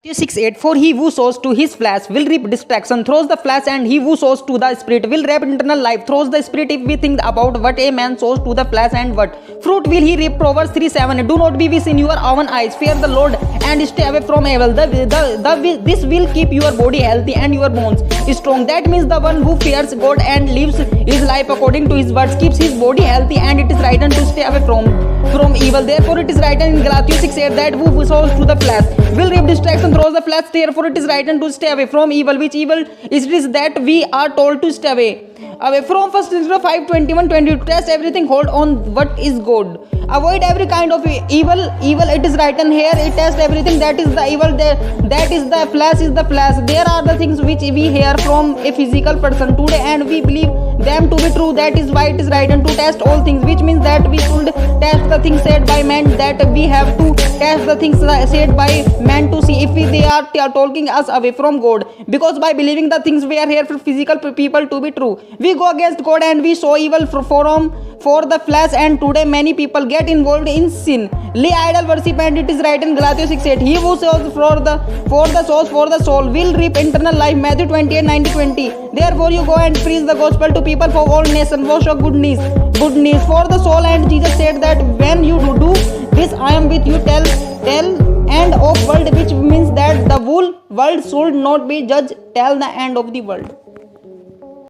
6:8 For he who sows to his flesh will reap destruction through the flesh, and he who sows to the spirit will reap eternal life through the spirit. If we think about what a man sows to the flesh and what fruit will he reap, Proverbs 3:7 Do not be wise in your own eyes, fear the Lord and stay away from evil. This will keep your body healthy and your bones strong. That means the one who fears God and lives his life according to his words keeps his body healthy, and it is right to stay away from evil. Therefore it is written in Galatians 6:8 that who sows to the flesh will reap destruction through the flesh. Therefore it is written to stay away from evil. Which evil is this that we are told to stay away from? 1 Thessalonians 5:21-22 Test everything, hold on what is good, avoid every kind of evil. It is written here, it tests everything that is the evil, that is the flesh is the flesh. There are the things which we hear from a physical person today and we believe them to be true. That is why it is written to test all things, which means that we should test the things said by men, that we have to test the things said by men to see if they are talking us away from God. Because by believing the things we are here for physical people to be true, we go against God and we sow evil for the flesh, and today many people get involved in sin, lay idol worship, and it is right in Galatians 6:8 He who sows for the soul will reap eternal life, Matthew 28:19-20 Therefore you go and preach the gospel to people for all nations, wash your good news for the soul. And Jesus said that when you do this, I am with you till end of world, which means that the whole world should not be judged till the end of the world.